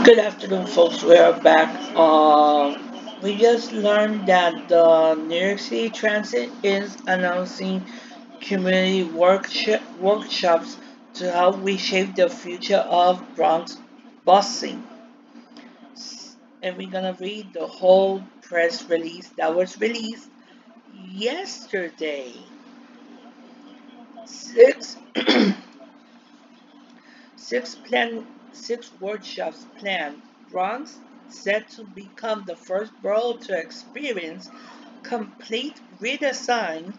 Good afternoon, folks. We are back. We just learned that the New York City Transit is announcing community workshops to help reshape the future of Bronx busing. And we're gonna read the whole press release that was released yesterday. Six Six plan six workshops planned. Bronx set to become the first borough to experience complete redesign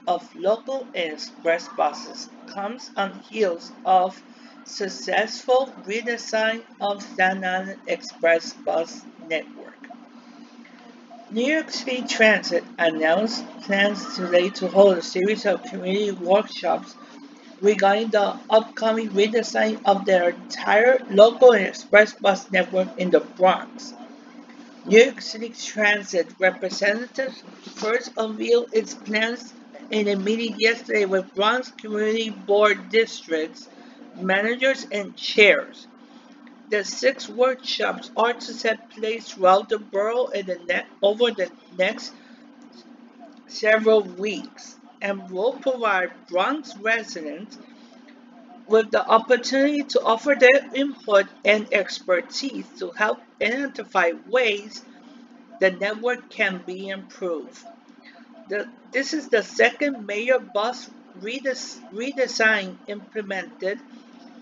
of local and express buses comes on heels of successful redesign of Staten Island Express Bus Network. New York City Transit announced plans today to hold a series of community workshops regarding the upcoming redesign of their entire local and express bus network in the Bronx. New York City Transit representatives first unveiled its plans in a meeting yesterday with Bronx Community Board districts, managers, and chairs. The six workshops are to take place throughout the borough over the next several weeks and will provide Bronx residents with the opportunity to offer their input and expertise to help identify ways the network can be improved. This is the second major bus redesign implemented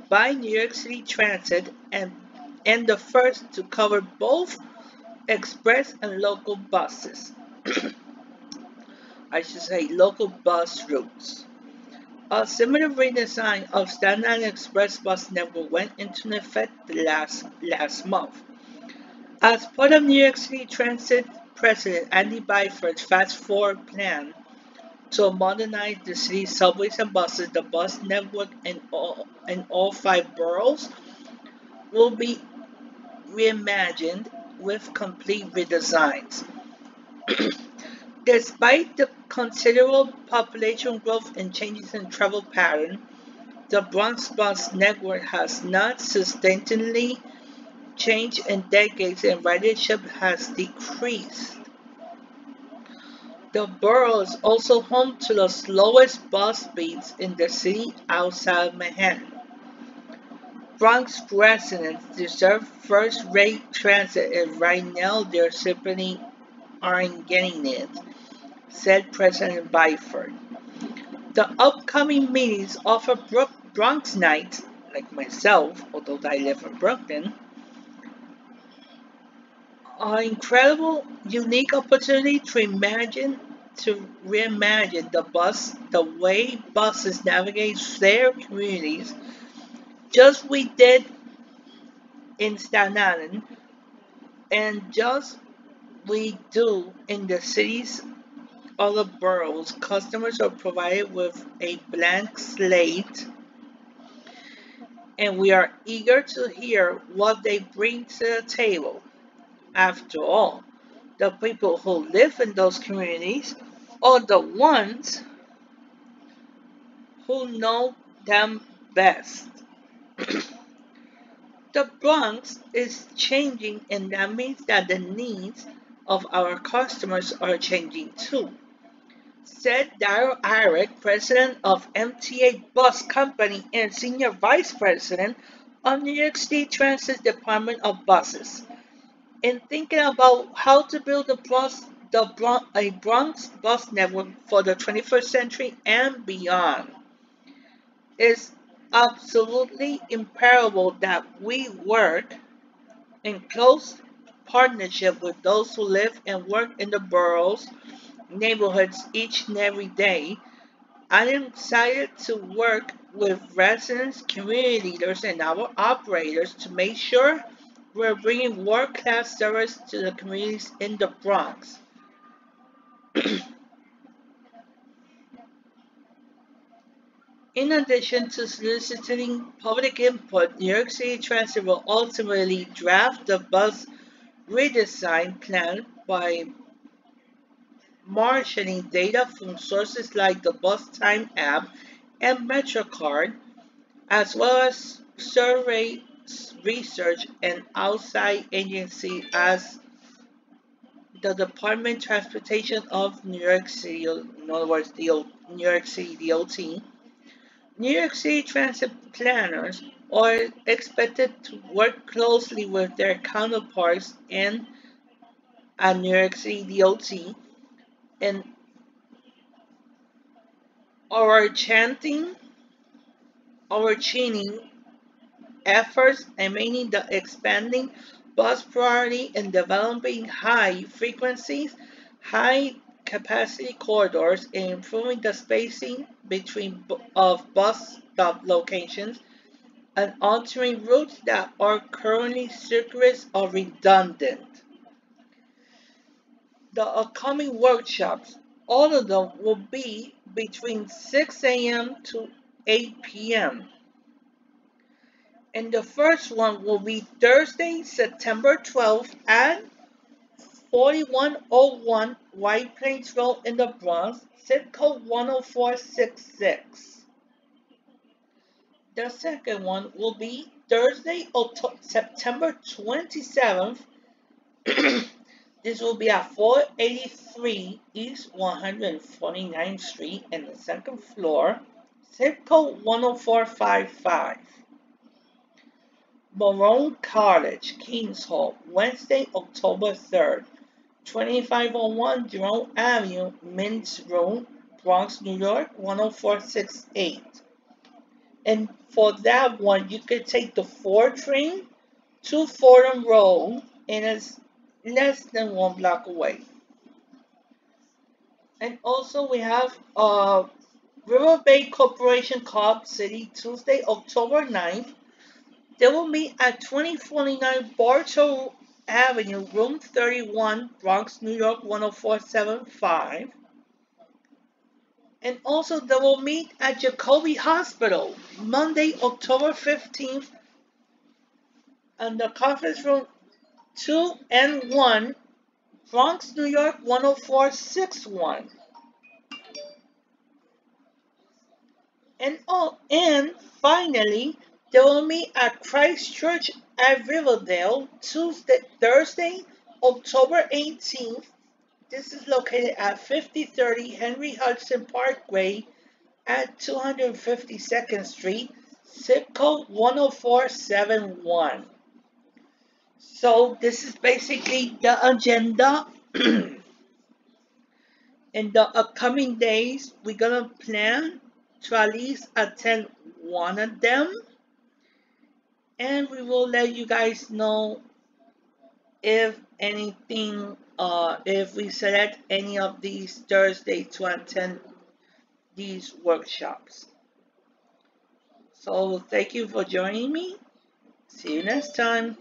by New York City Transit and the first to cover both express and local buses. I should say local bus routes. A similar redesign of Staten Island Express Bus Network went into effect last month. As part of New York City Transit President Andy Byford's Fast Forward plan to modernize the city's subways and buses, the bus network in all five boroughs will be reimagined with complete redesigns. Despite the considerable population growth and changes in travel patterns, the Bronx Bus Network has not substantially changed in decades and ridership has decreased. The borough is also home to the slowest bus speeds in the city outside Manhattan. Bronx residents deserve first-rate transit and right now they simply aren't getting it, said President Byford. The upcoming meetings offer Bronx nights, like myself, although I live in Brooklyn, an incredible, unique opportunity to reimagine the way buses navigate their communities, just we did in Staten Island, and just we do in the cities other boroughs. Customers are provided with a blank slate, and we are eager to hear what they bring to the table. After all, the people who live in those communities are the ones who know them best. The Bronx is changing, and that means that the needs of our customers are changing too, said Daryl Arick, president of MTA Bus Company and senior vice president of New York City Transit Department of Buses. In thinking about how to build a Bronx bus network for the 21st century and beyond, it's absolutely imperative that we work in close partnership with those who live and work in the boroughs neighborhoods each and every day. I'm excited to work with residents, community leaders, and our operators to make sure we're bringing world-class service to the communities in the Bronx. In addition to soliciting public input, New York City Transit will ultimately draft the bus redesign plan by marshaling data from sources like the Bus Time app and MetroCard, as well as survey research and outside agency as the Department of Transportation of New York City, in other words, the New York City DOT. New York City transit planners are expected to work closely with their counterparts in New York City DOT and overchanting, overchanting efforts aiming the expanding bus priority and developing high frequencies, high capacity corridors and improving the spacing between of bus stop locations and altering routes that are currently circuitous or redundant. The upcoming workshops, all of them will be between 6 a.m. to 8 p.m. And the first one will be Thursday, September 12th at 4101 White Plains Road in the Bronx, zip code 10466. The second one will be Thursday, September 27th. This will be at 483 East 149th Street in the second floor, zip code 10455. Morone College, Kings Hall, Wednesday, October 3rd, 2501 Jerome Avenue, Mintz Road, Bronx, New York, 10468. And for that one, you could take the 4 train to Fordham Road, and it's less than 1 block away. And also we have River Bay Corporation Co-op City, Tuesday, October 9th. They will meet at 2049 Bartow Avenue, room 31, Bronx, New York, 10475. And also they will meet at Jacobi Hospital, Monday, October 15th, in the conference room 2N1, Bronx, New York, 10461. And finally, they will meet at Christ Church at Riverdale, Thursday, October 18th. This is located at 5030 Henry Hudson Parkway at 252nd Street, zip code 10471. So this is basically the agenda. In the upcoming days, we're gonna plan to at least attend one of them, and we will let you guys know if anything, if we select any of these Thursdays to attend these workshops. So thank you for joining me. See you next time.